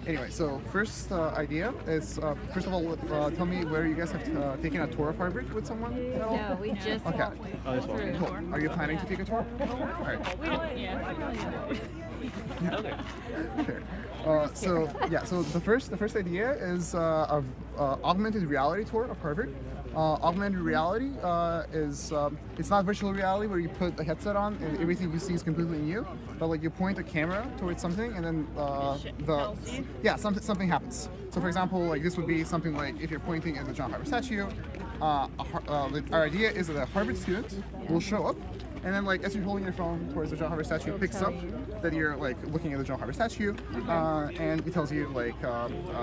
Anyway, so first idea is first of all, tell me whether you guys have taken a tour of Harvard with someone at all? No, we just Okay. walked through. Cool. Are you planning to take a tour? All right. We don't, yeah. Sure. So the first idea is of augmented reality tour of Harvard. Augmented reality is it's not virtual reality where you put a headset on and everything you see is completely new, but like you point a camera towards something and then something happens. So for example, like this would be something like if you're pointing at the John Harvard statue, our idea is that a Harvard student will show up. And then, like, as you're holding your phone towards the John Harvard statue, it picks up that you're like looking at the John Harvard statue, and it tells you like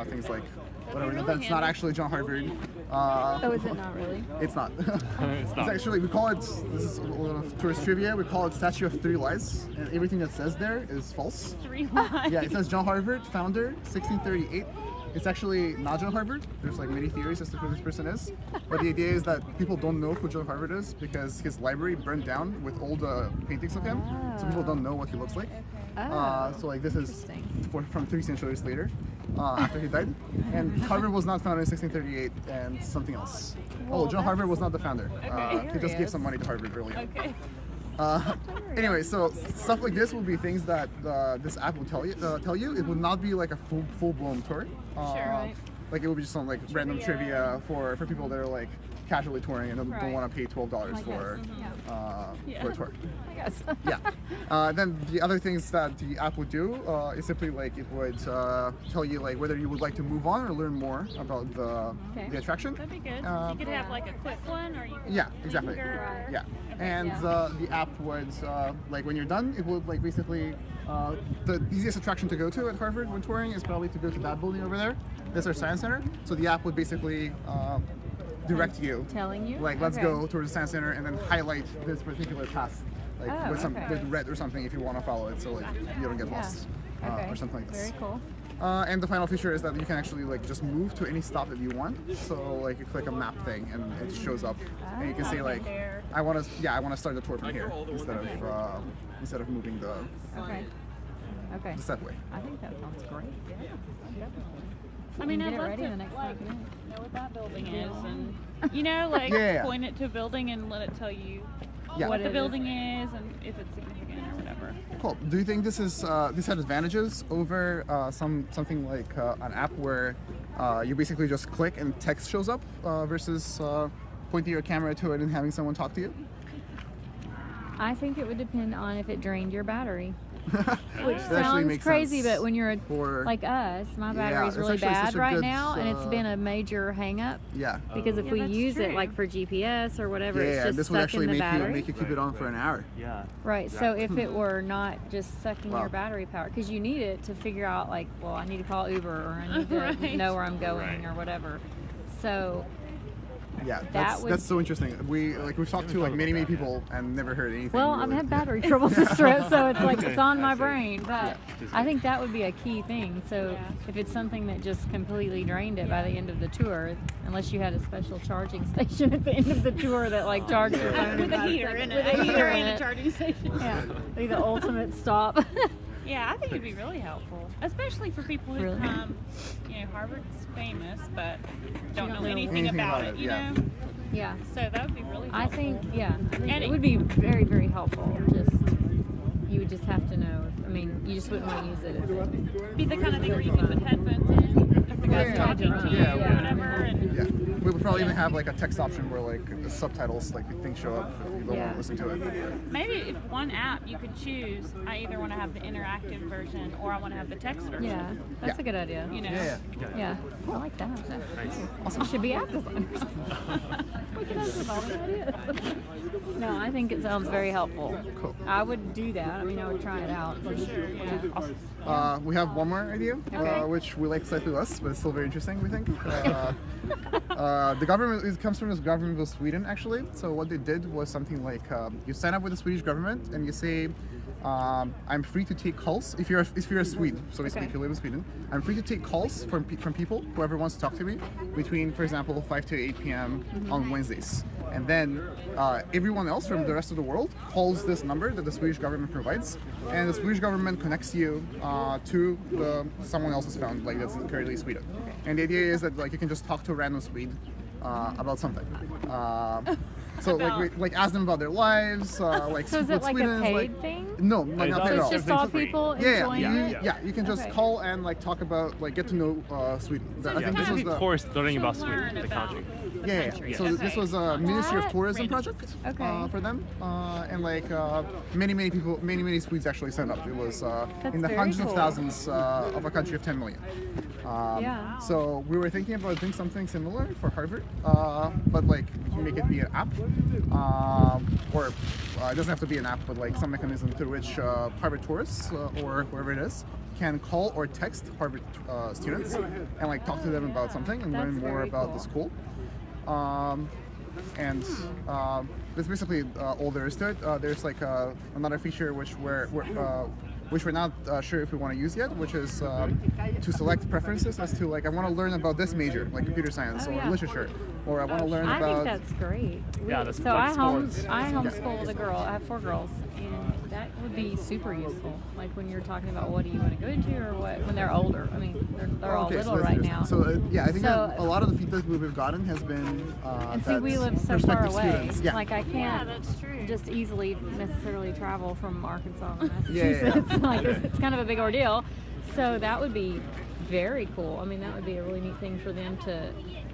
things like whatever. That's not actually John Harvard. Oh, is it not really? It's not. It's not. It's actually, we call it. This is a little tourist trivia. We call it Statue of Three Lies, and everything that says there is false. 3 lies. Yeah, it says John Harvard, founder, 1638. It's actually not John Harvard. There's like many theories as to who this person is, but the idea is that people don't know who John Harvard is because his library burned down with old paintings of him, so people don't know what he looks like. So like this is from 3 centuries later, after he died, and Harvard was not founded in 1638 and something else. John Harvard was not the founder. He just gave some money to Harvard early on. Okay. Anyway, so stuff like this will be things that this app will tell you. It will not be like a full-blown tour. Right. Like it will be just some like random trivia for people that are like casually touring and don't want to pay $12 for a tour. I guess. Yeah. Then the other things that the app would do is simply like it would tell you like whether you would like to move on or learn more about the attraction. That'd be good. You could have like a quick one, or you could Yeah, exactly. linger. Yeah, and the app would like when you're done, it would like basically the easiest attraction to go to at Harvard when touring is probably to go to that building over there. That's our science center. So the app would basically direct you, Telling you? like let's Okay. go towards the science center and then highlight this particular path, like with red or something if you want to follow it, so like you don't get lost or something like this. Very cool. And the final feature is that you can actually like just move to any stop that you want. So like you click a map thing and it shows up, and you can say like, I want to start the tour from here instead of moving the Okay. set way. I think that sounds great. Yeah, definitely. I mean, Get I'd it love ready to the next like, 5 minutes. know what that building is, and like Yeah. point it to a building and let it tell you Yeah. what the it building is and if it's significant or whatever. Cool. Do you think this had advantages over something like an app where you basically just click and text shows up versus pointing your camera to it and having someone talk to you? I think it would depend on if it drained your battery. Which Sounds crazy, but when you're for like us, my battery's it's really actually bad such a right good, now, and it's been a major hang up yeah. because if Yeah, we that's use it true. like for GPS or whatever, it's Yeah, just this would sucking actually the battery. make you keep it on for an hour. Yeah. Right. So if it were not just sucking Wow. your battery power, because you need it to figure out like, well, I need to call Uber or I need to Right. know where I'm going Right. or whatever. So Yeah, That that's so interesting. We've talked to like many people and never heard anything. well, I've really. had battery trouble this trip, so it's like it's on my I see. brain. But I think that would be a key thing. So if it's something that just completely drained it by the end of the tour, unless you had a special charging station at the end of the tour that like charged your phone With a in heater 5 in seconds. it, With a heater in and a it. charging station. Yeah, be the ultimate stop. Yeah, I think it'd be really helpful, especially for people who Really? come. Harvard's famous, but don't know know anything about it. You yeah. know, Yeah. so that would be really helpful. I think And it would be very, very helpful. You would just have to know. I mean, you just wouldn't want to use it. If be the kind of thing where you can put headphones in if the guy's Yeah. talking to you Yeah. or whatever. And Yeah, we would probably even have like a text option where like the subtitles, like things show up if you don't want to listen to it. maybe if one app you could choose, I either want to have the interactive version or I want to have the text version. Yeah, that's Yeah. a good idea. You know. Yeah. Yeah, I like that. Nice. We should be app designers. We can have all the ideas. No, I think it sounds very helpful. Cool. I would do that. I mean, I would try it out for sure. Yeah. We have one more idea, Okay. which we like slightly less, but it's still very interesting, we think. The government, it comes from the government of Sweden, actually. So what they did was something like you sign up with the Swedish government and you say, I'm free to take calls if you're a Swede. So basically, if you live in Sweden, I'm free to take calls from people, whoever wants to talk to me, between, for example, 5 to 8 p.m. on Wednesdays. and then everyone else from the rest of the world calls this number that the Swedish government provides, and the Swedish government connects you to someone else's phone, like that's currently Sweden. And the idea is that like you can just talk to a random Swede about something. So like ask them about their lives, like So is what it like Sweden a is paid like. thing? No, like not So paid at So all. it's just all people enjoying Yeah, it? you can just Okay. call and like talk about like get to know Sweden. I think this was Basically the tourists learning To about learn Sweden, the about country. the yeah. country. So this Okay. was a Ministry of That- Tourism Random. project Okay. for them, and like many people, many Swedes actually signed up. It was That's in the very hundreds of cool. thousands of a country of 10 million. Yeah. So we were thinking about doing something similar for Harvard, but like make it be an app, or it doesn't have to be an app, but like some mechanism through which Harvard tourists or whoever it is can call or text Harvard students and like talk to them about something and learn That's more very about cool. the school. And that's basically all there is to it. There's like another feature which we're not sure if we want to use yet, which is to select preferences as to like I want to learn about this major, like computer science Oh, or yeah. literature, or I want to learn I about. think that's great. Yeah, that's so like I sports. homeschool the girl. I have 4 girls, and that would be super useful. Like when you're talking about what do you want to go into or what when they're older. I mean, they're all Okay, little that's right interesting. now. So yeah, I think So- that a lot of the feedback we've gotten has been and see, that we live so far prospective away. students, yeah, Like I Yeah, can't that's true. just easily necessarily travel from Arkansas to Yeah, yeah, yeah. Massachusetts. Like it's kind of a big ordeal. So that would be very cool. I mean, that would be a really neat thing for them to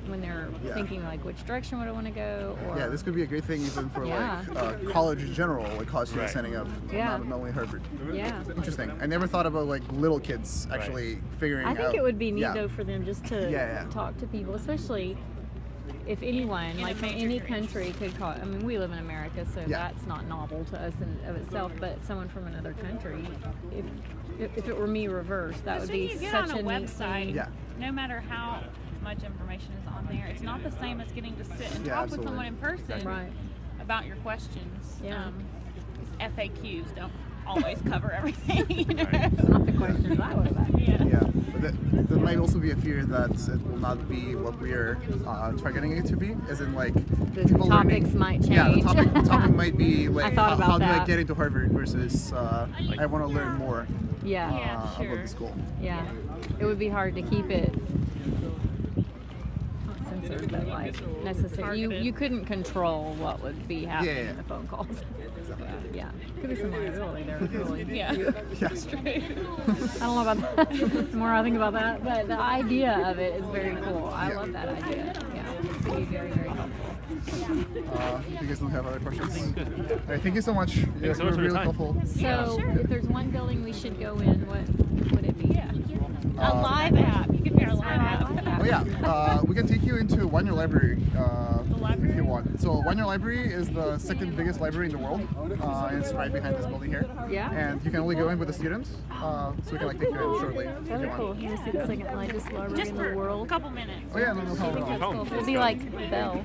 when they're Yeah. thinking like which direction would I want to go or yeah, this could be a great thing even for Yeah. like college in general, like college students Right. signing up, Yeah. not only Harvard. yeah. Interesting. I never thought about like little kids actually figuring out. I think it would be neat yeah. though for them just to Yeah, yeah. talk to people, especially if anyone, In a like from major any you're country, could call. I mean, we live in America, so Yeah. that's not novel to us in of itself. But someone from another country, if it were me reversed, that would When be you get such on a neat website, thing. Yeah. no matter how much information is on there, it's not the same as getting to sit and Yeah, talk absolutely. with someone in person Right. about your questions. Yeah. FAQs don't always cover everything. You know? Not the questions I would have asked. Yeah. Yeah, but there might also be a fear that it will not be what we're targeting it to be, as in like The people topics learning. might Yeah, the change. topic might be like thought about how do I that. get into Harvard versus I want to learn more Yeah. Yeah, sure. about the school. Yeah, it would be hard to keep it not censored, but like necessary. You Targeted. couldn't control what would be happening Yeah. in the phone calls. Yeah, could be some liability there. Really. Yeah. Yeah. I don't know about that. The more I think about that, but the idea of it is very cool. I Yeah. love that idea. Yeah, it could be very, very helpful. You guys don't have other questions? All right, thank you so much. You so were much for your really time. helpful. So, if there's one building we should go in, what would it be? Yeah. A live app. You could be our live app. Oh yeah, we can take you into One Year Library if library? you want. So One Year Library is the second biggest library in the world. It's right behind this building here. Yeah. And you can only go in with a student, so we can like take you in shortly if Really you cool. want. You want to see the second largest library Just in for the a world? couple minutes. Oh yeah, no problem. That's cool. It'll be like Bell.